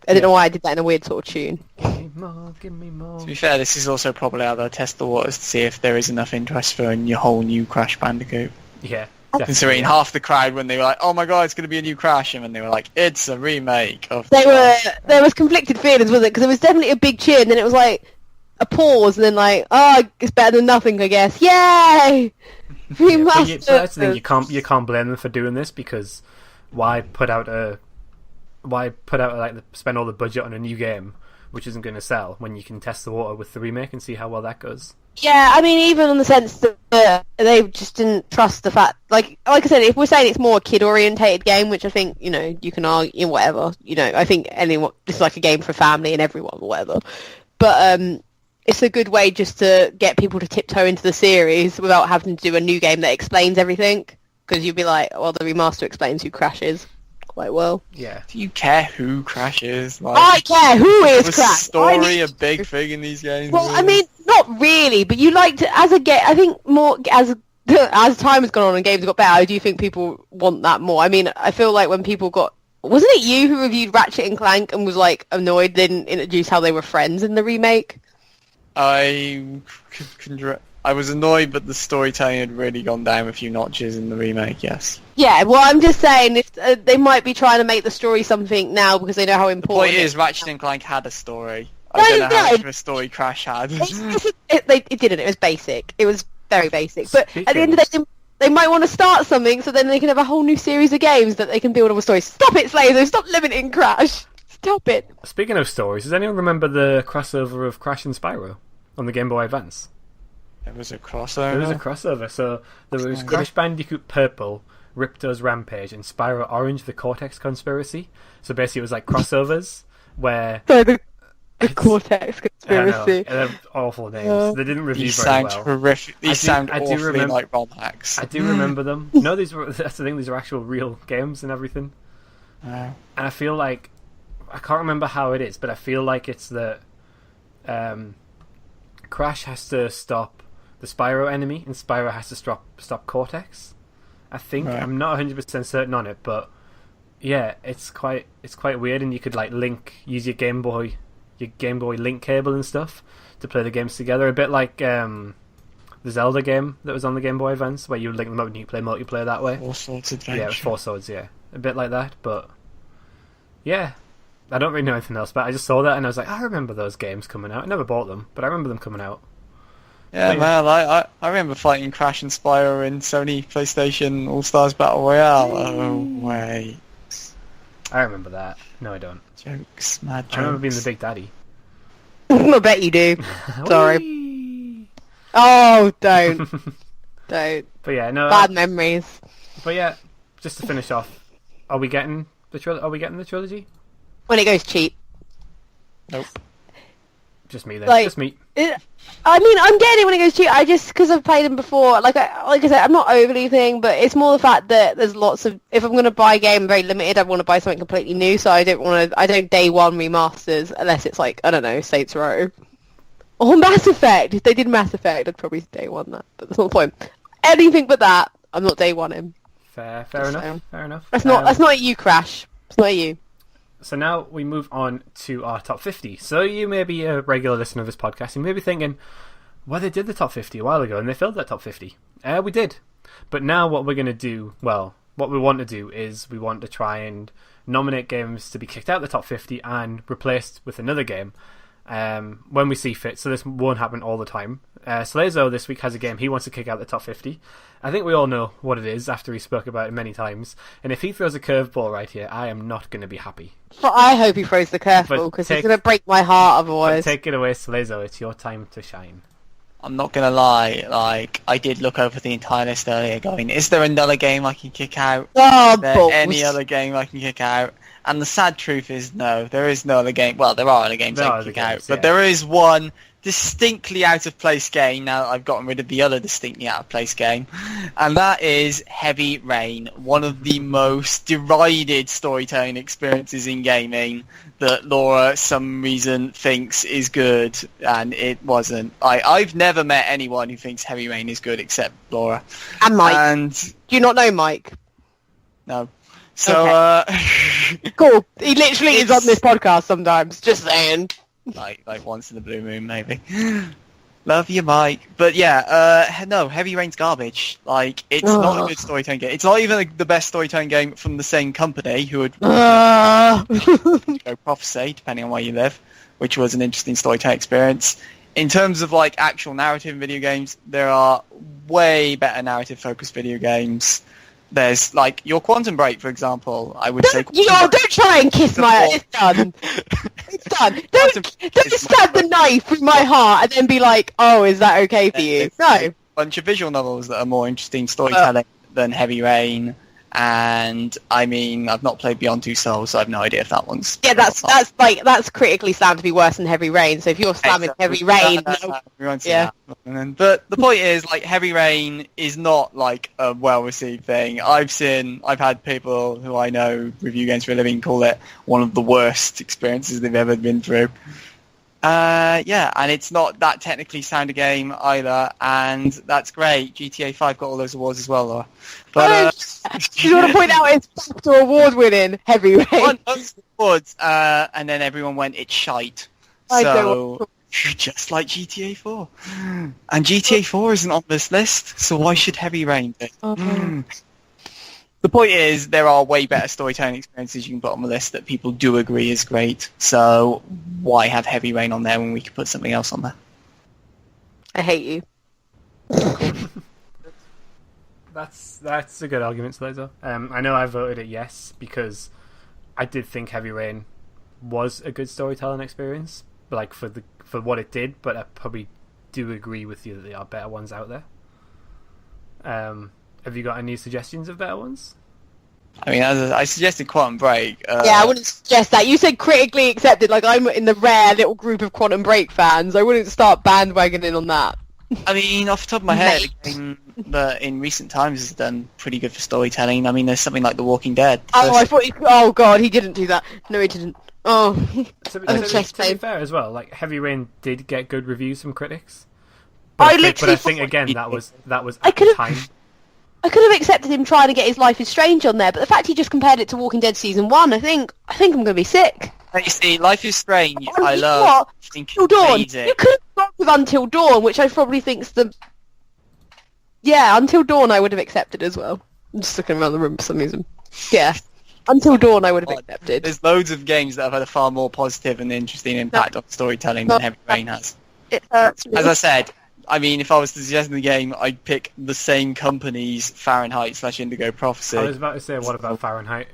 I don't know why I did that in a weird sort of tune. Give me more, give me more. To be fair, this is also probably how they'll test the waters to see if there is enough interest for a whole new Crash Bandicoot. Yeah. Considering half the crowd when they were like, oh my god, it's going to be a new Crash, and then they were like, it's a remake of... There was conflicted feelings, wasn't it? Because it was definitely a big cheer, and then it was like a pause, and then like, oh, it's better than nothing, I guess. Yay! Remastered. So that's the thing, you can't blame them for doing this, because why put out spend all the budget on a new game which isn't going to sell when you can test the water with the remake and see how well that goes? Yeah, I mean, even in the sense that they just didn't trust the fact, like I said, if we're saying it's more a kid-orientated game, which I think, you can argue, whatever, I think this is like a game for family and everyone, or whatever. But it's a good way just to get people to tiptoe into the series without having to do a new game that explains everything, because you'd be like, well, the remaster explains who Crash is quite well. Yeah. Do you care who Crash is? Like, I care who is was Crash. story a big thing in these games? Well, I mean, not really, but you like to, as a game, I think more as time has gone on and games have got better, I do think people want that more. I mean, I feel like when people wasn't it you who reviewed Ratchet and Clank and was like annoyed they didn't introduce how they were friends in the remake? I was annoyed, but the storytelling had really gone down a few notches in the remake, yes. Yeah, well, I'm just saying, if they might be trying to make the story something now because they know how The important point it is, Ratchet and Clank had a story. No, I don't know how no. much of a story Crash had. It didn't. It was basic. It was very basic. But at the end of the day, they might want to start something so then they can have a whole new series of games that they can build on a story. Stop it, Slazo! Stop limiting Crash! Stop it! Speaking of stories, does anyone remember the crossover of Crash and Spyro on the Game Boy Advance? There was a crossover. There was a crossover. So there was Crash Bandicoot Purple, Ripto's Rampage, and Spyro Orange, the Cortex Conspiracy. So basically it was like crossovers where... So the Cortex Conspiracy. They're awful names. They didn't review These very sound well. horrific. These sound awfully like ROM hacks. I do remember them. No, that's the thing, these are actual real games and everything. Wow. And I feel like... I can't remember how it is, but I feel like it's that Crash has to stop the Spyro enemy, and Spyro has to stop Cortex. I think. Right. I'm not 100% certain on it, but yeah, it's quite weird, and you could like use your Game Boy link cable and stuff to play the games together. A bit like the Zelda game that was on the Game Boy Advance, where you link them up and you play multiplayer that way. Four Swords Adventure. Yeah, it was Four Swords. Yeah, a bit like that, but yeah. I don't really know anything else, but I just saw that and I was like, I remember those games coming out. I never bought them, but I remember them coming out. Yeah, man, I remember fighting Crash and Spyro in Sony PlayStation All-Stars Battle Royale. Oh, wait. I remember that. No, I don't. Jokes, mad jokes. I remember being the Big Daddy. I bet you do. Sorry. Oh, don't. Don't. But yeah, no. Bad memories. But yeah, just to finish off, are we getting the trilogy? When it goes cheap. Nope. Just me then. Like, Just me. I mean, I'm getting it when it goes cheap. I just, because I've played them before, like I said, I'm not overly thing, but it's more the fact that there's lots of, if I'm going to buy a game, I'm very limited. I want to buy something completely new, so I don't day one remasters, unless it's like, I don't know, Saints Row. Or Mass Effect. If they did Mass Effect, I'd probably day one that, but that's not the point. Anything but that, I'm not day one in. Fair enough. Fair enough. That's not a you, Crash. It's not a you. So now we move on to our top 50. So you may be a regular listener of this podcast, and you may be thinking, well, they did the top 50 a while ago, and they filled that top 50. We did. But now what we're going to do, well, what we want to do is we want to try and nominate games to be kicked out of the top 50 and replaced with another game when we see fit. So this won't happen all the time. Slazo this week has a game he wants to kick out the top 50. I think we all know what it is after he spoke about it many times. And if he throws a curveball right here, I am not going to be happy. Well, I hope he throws the curveball, because he's going to break my heart otherwise. Take it away, Slazo. It's your time to shine. I'm not going to lie, like, I did look over the entire list earlier going, is there another game I can kick out? Oh, is there any other game I can kick out? And the sad truth is, no, there is no other game. Well, there are other games I can kick out, but there is one distinctly out of place game now that I've gotten rid of the other distinctly out of place game, and that is Heavy Rain, one of the most derided storytelling experiences in gaming that Laura some reason thinks is good, and it wasn't. I've never met anyone who thinks Heavy Rain is good except Laura. And Mike. And do you not know Mike? No. So, okay. Cool. He literally is on this podcast sometimes, just saying. Like once in the blue moon, maybe. Love you, Mike. But yeah, no, Heavy Rain's garbage. Like, it's not a good storytelling game. It's not even the best storytelling game from the same company who would go Prophecy, depending on where you live, which was an interesting storytelling experience. In terms of, like, actual narrative in video games, there are way better narrative-focused video games. There's, like, your Quantum Break, for example, I would say... Don't try and kiss my... It's done. It's done. Don't stab the knife through my heart and then be like, oh, is that okay for you? No. A bunch of visual novels that are more interesting storytelling than Heavy Rain. And, I mean, I've not played Beyond Two Souls, so I have no idea if that one's... Yeah, that's critically slammed to be worse than Heavy Rain, so if you're slamming Heavy Rain... Yeah. But the point is, like, Heavy Rain is not, like, a well-received thing. I've had people who I know review games for a living call it one of the worst experiences they've ever been through. Yeah, and it's not that technically sound a game either, and that's great. GTA 5 got all those awards as well, Laura. But you want to point out it's BAFTA award-winning Heavy Rain. One awards, and then everyone went, it's shite. So just like GTA 4, and GTA 4 isn't on this list, so why should Heavy Rain be? The point is, there are way better storytelling experiences you can put on the list that people do agree is great. So why have Heavy Rain on there when we could put something else on there? I hate you. That's a good argument, Slazo. I know I voted it yes because I did think Heavy Rain was a good storytelling experience, like for what it did. But I probably do agree with you that there are better ones out there. Have you got any suggestions of better ones? I mean, I suggested Quantum Break. Yeah, I wouldn't suggest that. You said critically accepted, like I'm in the rare little group of Quantum Break fans. I wouldn't start bandwagoning on that. I mean, off the top of my head, a game that in recent times has done pretty good for storytelling. I mean, there's something like The Walking Dead. Oh god, he didn't do that. No, he didn't. Oh. To be fair as well, like Heavy Rain did get good reviews from critics. But I think again that was at the time. I could have accepted him trying to get his Life is Strange on there, but the fact he just compared it to Walking Dead Season 1, I think I'm going to be sick. You see, Life is Strange, I love. What? Until Dawn. You could have gone with Until Dawn, which I probably think's the... Yeah, Until Dawn I would have accepted as well. I'm just looking around the room for some reason. Yeah. Until Dawn I would have accepted. There's loads of games that have had a far more positive and interesting impact on storytelling than Heavy Rain has. It hurts me. As I said, I mean, if I was to suggest in the game, I'd pick the same company's Fahrenheit/Indigo Prophecy. I was about to say, what about Fahrenheit?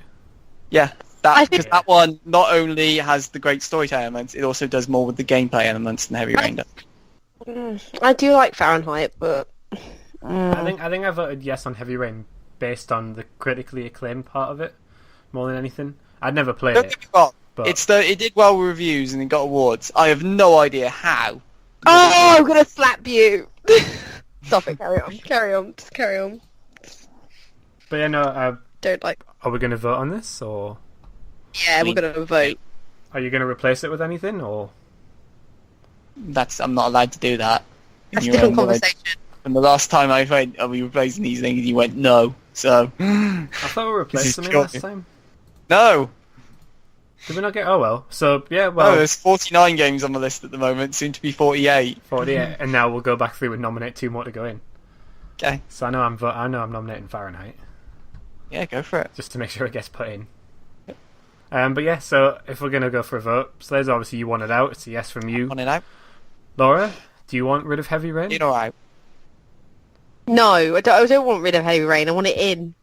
Yeah, because that one not only has the great storytelling elements, it also does more with the gameplay elements than Heavy Rain does. I do like Fahrenheit, but... I think I voted yes on Heavy Rain based on the critically acclaimed part of it, more than anything. I'd never played it. Don't get me wrong. But It did well with reviews and it got awards. I have no idea how. Oh, I'm gonna slap you. Stop it. Carry on. Carry on. Just carry on. but yeah, no. Don't like. Are we going to vote on this, or Yeah, we're gonna vote. are you going to replace it with anything, or? I'm not allowed to do that. That's a In your different own words. conversation. And the last time I went, are we replacing these things? You went, no. So, I thought we replaced This is something last shocking. time. no. Did we not get? Oh well. So yeah, Oh, well, there's 49 games on the list at the moment, soon to be 48. 48, and now we'll go back through and nominate 2 more to go in. Okay. So I know I'm nominating Fahrenheit Yeah, go for it. just to make sure it gets put in. But yeah, so if we're gonna go for a vote, so there's obviously you want it out. It's a yes from you, On it out. Laura. Do you want rid of Heavy Rain? In or out? No, I don't want rid of Heavy Rain. I want it in.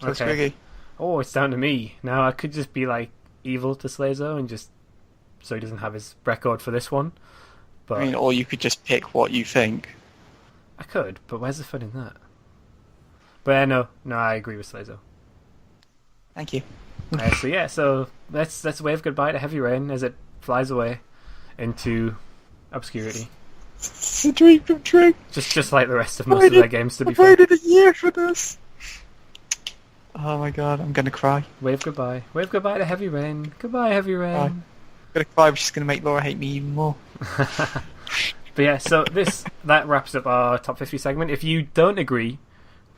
So Okay. Squiggy. Oh, it's down to me now. I could just be like evil to Slazo and just so he doesn't have his record for this one. But I mean, or you could just pick what you think. I could, but where's the fun in that? But no, I agree with Slazo. Thank you. So yeah, so let's wave goodbye to Heavy Rain as it flies away into obscurity, It's a dream come true. just like the rest of most of their games. To be I fair, waited a year for this. Oh my god, I'm gonna cry. wave goodbye to Heavy Rain. Goodbye, Heavy Rain. Bye. I'm gonna cry, which is gonna make Laura hate me even more. But yeah, so that wraps up our top 50 segment. If you don't agree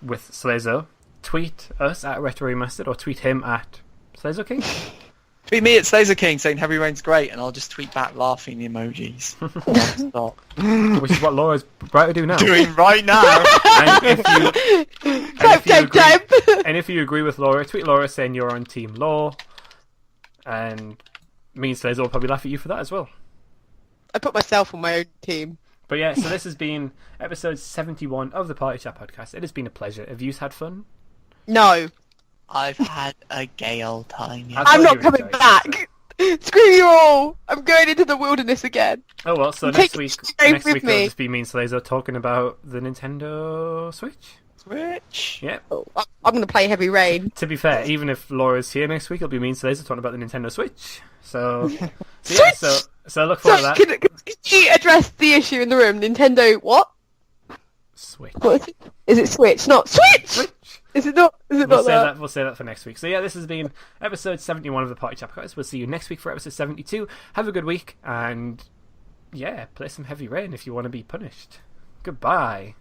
with Slazo, tweet us at Retro Remastered or tweet him at Slazo King. Tweet me at Slazo King saying Heavy Rain's great, and I'll just tweet back laughing emojis. Non-stop. Which is what Laura's about to do now. Doing right now. And if you Type. and if you agree with Laura, tweet Laura saying you're on Team Law, and me and Slazo will probably laugh at you for that as well. I put myself on my own team. But yeah, so this has been episode 71 of the Party Chat Podcast. It has been a pleasure. Have you had fun? No, I've had a gay old time. Yeah. I I'm thought not you coming enjoyed back. Screw you all. I'm going into the wilderness again. Oh well, so Take next week the game it'll with me. just be me and Slazo talking about the Nintendo Switch. Switch. Yeah. Oh, I'm going to play Heavy Rain. To be fair, even if Laura's here next week, it'll be me and Slazo talking about the Nintendo Switch. So yeah, so look forward So, to that. can you address the issue in the room? Nintendo, what? Switch. What is it? Is it Switch? Not Switch! Switch. Is it not? Is it We'll not say that? that. We'll say that for next week. So yeah, this has been episode 71 of the Party Chat Podcast. We'll see you next week for episode 72. Have a good week, and yeah, play some Heavy Rain if you want to be punished. Goodbye.